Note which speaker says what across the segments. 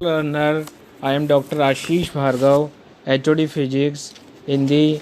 Speaker 1: Learner. I am Dr. Ashish Bhargav, HOD Physics in the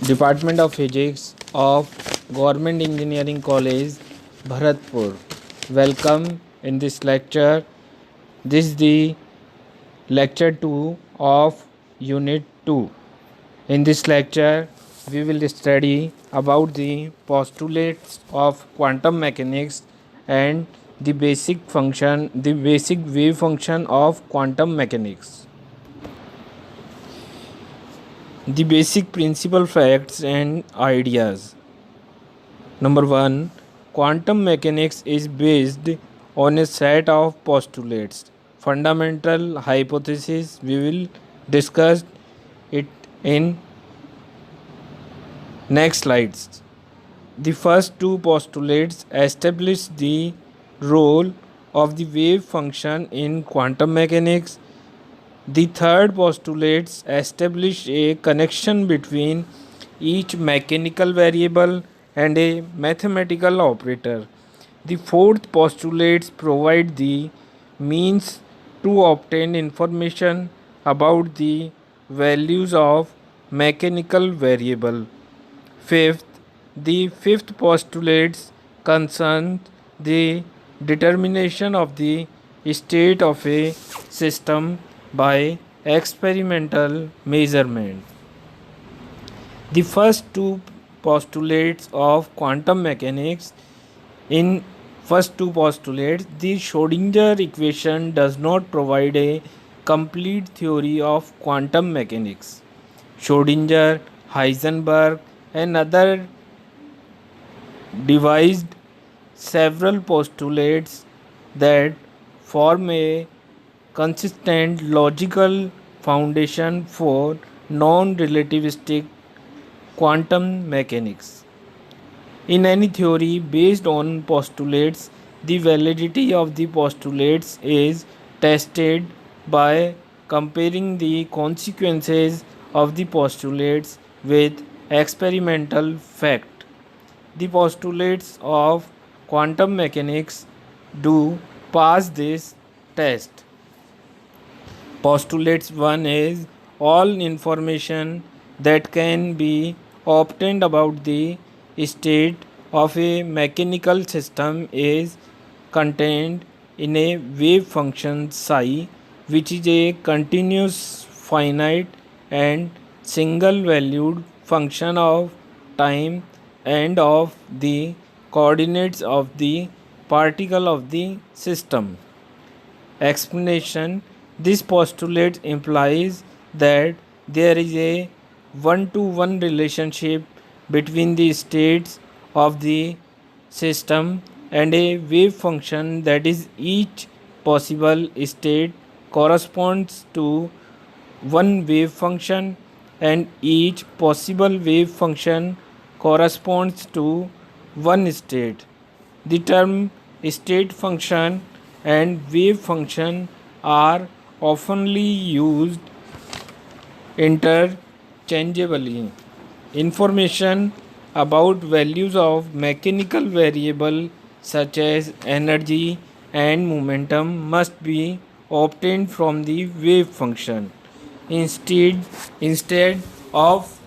Speaker 1: Department of Physics of Government Engineering College, Bharatpur. Welcome in this lecture. This is the lecture 2 of Unit 2. In this lecture, we will study about the postulates of quantum mechanics and the basic wave function of quantum mechanics. The basic principal facts and ideas. Number 1, quantum mechanics is based on a set of postulates. Fundamental hypothesis, we will discuss it in next slides. The first two postulates establish the role of the wave function in quantum mechanics. The third postulates establish a connection between each mechanical variable and a mathematical operator. The fourth postulates provide the means to obtain information about the values of mechanical variable. Fifth, the fifth postulates concern the determination of the state of a system by experimental measurement. The first two postulates of quantum mechanics. In first two postulates, the Schrodinger equation does not provide a complete theory of quantum mechanics. Schrodinger, Heisenberg, and other devised several postulates that form a consistent logical foundation for non-relativistic quantum mechanics. In any theory based on postulates, the validity of the postulates is tested by comparing the consequences of the postulates with experimental fact. The postulates of quantum mechanics do pass this test. Postulates 1 is all information that can be obtained about the state of a mechanical system is contained in a wave function psi, which is a continuous, finite, and single valued function of time and of the coordinates of the particle of the system. Explanation. This postulate implies that there is a one-to-one relationship between the states of the system and a wave function, that is, each possible state corresponds to one wave function and each possible wave function corresponds to one state. The term state function and wave function are oftenly used interchangeably. Information about values of mechanical variable such as energy and momentum must be obtained from the wave function instead of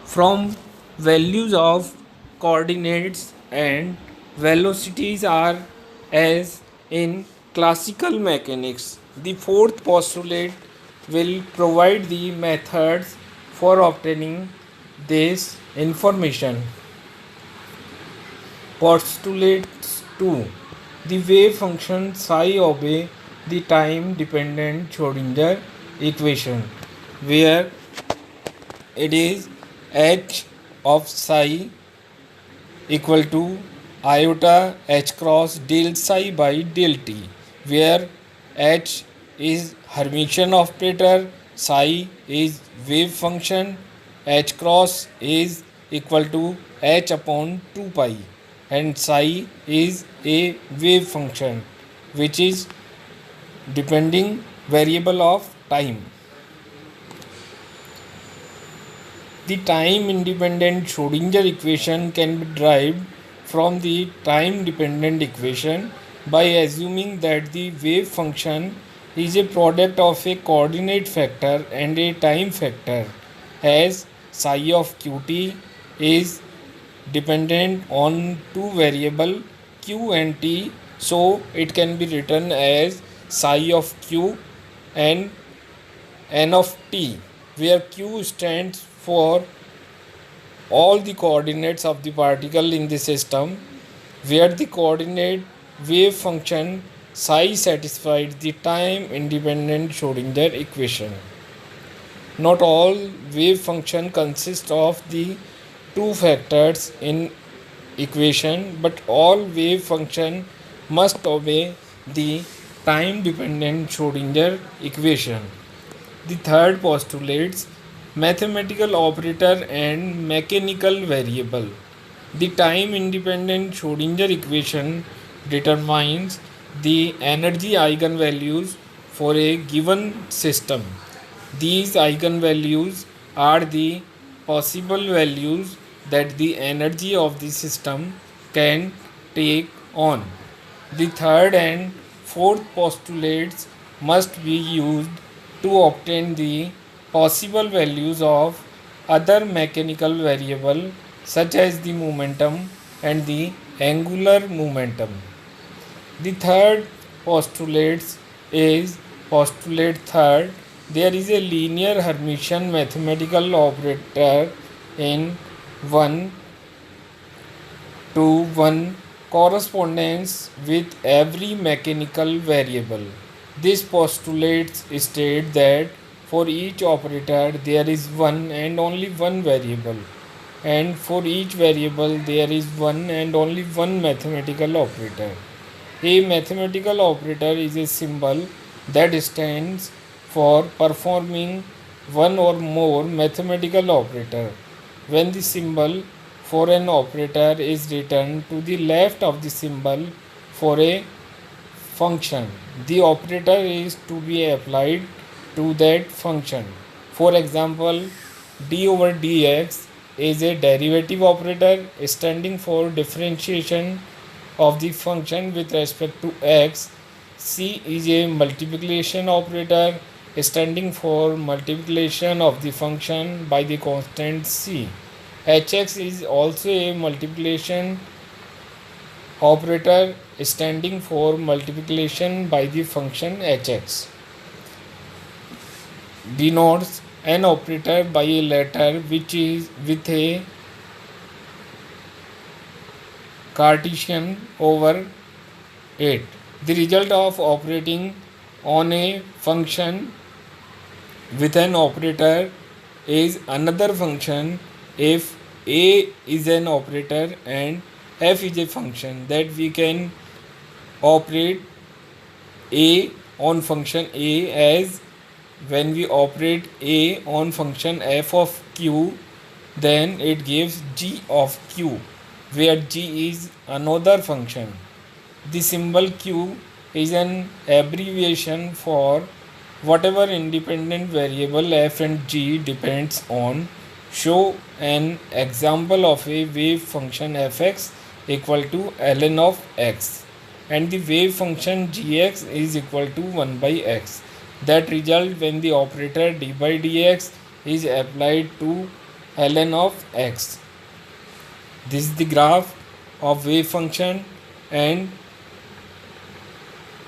Speaker 1: from values of coordinates and velocities are as in classical mechanics. The fourth postulate will provide the methods for obtaining this information. Postulates 2. The wave function psi obey the time dependent Schrodinger equation, where it is h of psi equal to iota h cross del psi by del t, where h is Hermitian operator, psi is wave function, h cross is equal to h upon 2 pi, and psi is a wave function which is depending variable of time. The time independent Schrodinger equation can be derived from the time dependent equation by assuming that the wave function is a product of a coordinate factor and a time factor, as psi of qt is dependent on two variable q and t, so it can be written as psi of q and n of t, where q stands for all the coordinates of the particle in the system, where the coordinate wave function psi satisfies the time independent Schrodinger equation. Not all wave function consist of the two factors in equation, but all wave function must obey the time dependent Schrodinger equation. The third postulates mathematical operator and mechanical variable. The time independent Schrodinger equation determines the energy eigenvalues for a given system. These eigenvalues are the possible values that the energy of the system can take on. The third and fourth postulates must be used to obtain the possible values of other mechanical variable such as the momentum and the angular momentum. The third postulates is postulate third. There is a linear Hermitian mathematical operator in 1 to 1 correspondence with every mechanical variable. This postulates state that for each operator there is one and only one variable, and for each variable there is one and only one mathematical operator. A mathematical operator is a symbol that stands for performing one or more mathematical operator. When the symbol for an operator is written to the left of the symbol for a function, the operator is to be applied to that function. For example, d over dx is a derivative operator standing for differentiation of the function with respect to x. C is a multiplication operator standing for multiplication of the function by the constant c. Hx is also a multiplication operator standing for multiplication by the function hx. Denotes an operator by a letter which is with a Cartesian over it. The result of operating on a function with an operator is another function if a is an operator and f is a function, that we can operate a on function a as when we operate a on function f of q, then it gives g of q, where g is another function. The symbol q is an abbreviation for whatever independent variable f and g depends on. Show an example of a wave function fx equal to ln of x and the wave function gx is equal to 1 by x. That result when the operator d by dx is applied to ln of x. This is the graph of wave function and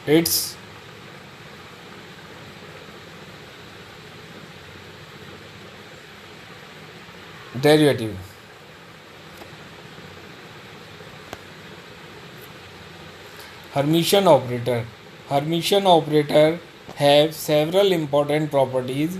Speaker 1: its derivative. Hermitian operator. Hermitian operator have several important properties.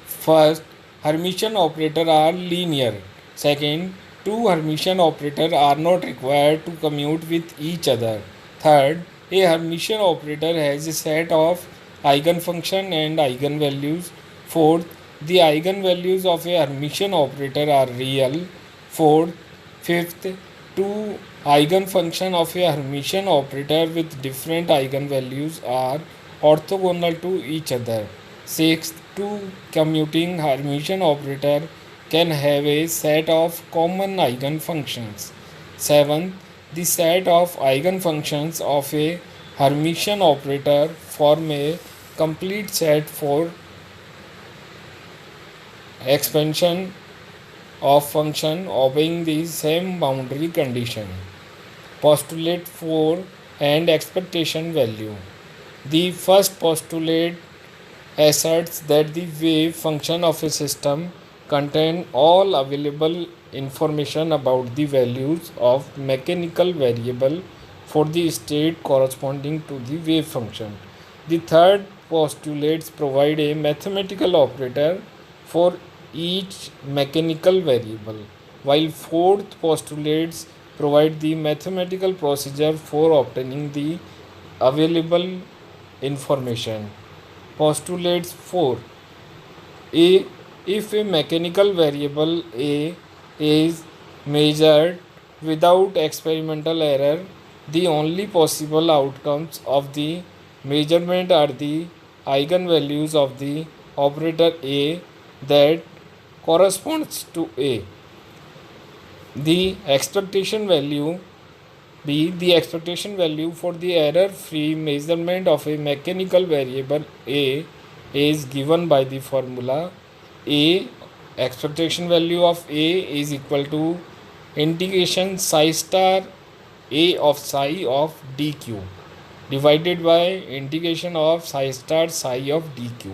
Speaker 1: First, Hermitian operator are linear. Second, two Hermitian operator are not required to commute with each other. Third, a Hermitian operator has a set of eigenfunction and eigenvalues. Fourth, the eigenvalues of a Hermitian operator are real. Fifth, two eigenfunction of a Hermitian operator with different eigenvalues are orthogonal to each other. Sixth, two commuting Hermitian operator can have a set of common eigenfunctions. Seventh, the set of eigenfunctions of a Hermitian operator form a complete set for expansion of function obeying the same boundary condition. Postulate 4 and expectation value. The first postulate asserts that the wave function of a system contain all available information about the values of mechanical variable for the state corresponding to the wave function. The third postulates provide a mathematical operator for each mechanical variable, while fourth postulates provide the mathematical procedure for obtaining the available information. Postulates 4. A. If a mechanical variable A is measured without experimental error, the only possible outcomes of the measurement are the eigenvalues of the operator A that corresponds to A. The expectation value B. The expectation value for the error-free measurement of a mechanical variable A is given by the formula A. Expectation value of A is equal to integration psi star A of psi of dq divided by integration of psi star psi of dq,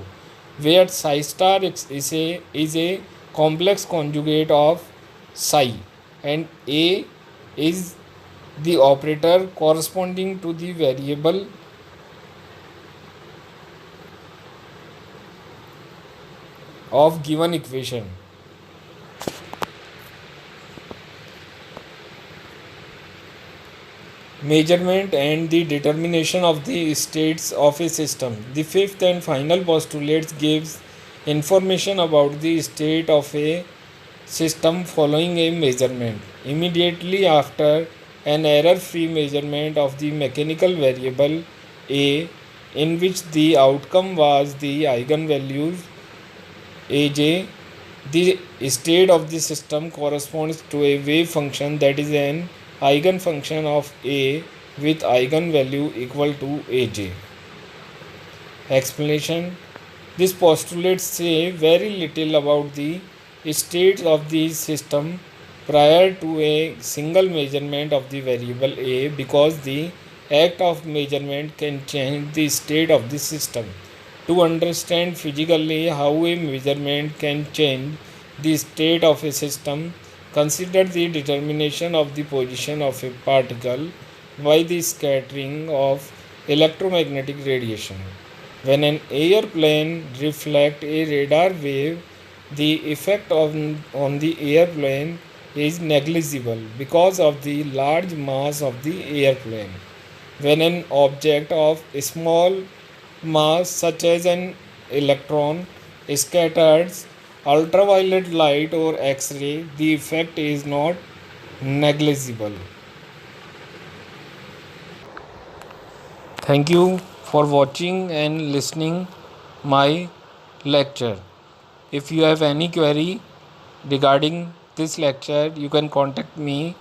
Speaker 1: where psi star is a complex conjugate of psi and A is the operator corresponding to the variable of given equation. Measurement and the determination of the states of a system. The fifth and final postulate gives information about the state of a system following a measurement. Immediately after an error-free measurement of the mechanical variable A, in which the outcome was the eigenvalues Aj, the state of the system corresponds to a wave function that is an eigenfunction of A with eigenvalue equal to Aj. Explanation. These postulates say very little about the states of the system prior to a single measurement of the variable A, because the act of measurement can change the state of the system. To understand physically how a measurement can change the state of a system, consider the determination of the position of a particle by the scattering of electromagnetic radiation. When an airplane reflects a radar wave, the effect on the airplane is negligible because of the large mass of the airplane. When an object of small mass, such as an electron, scatters ultraviolet light or X-ray, the effect is not negligible. Thank you for watching and listening my lecture. If you have any query regarding this lecture, you can contact me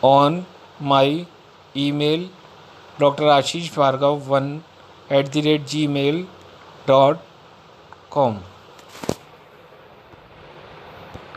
Speaker 1: on my email drashishbhargav1@gmail.com.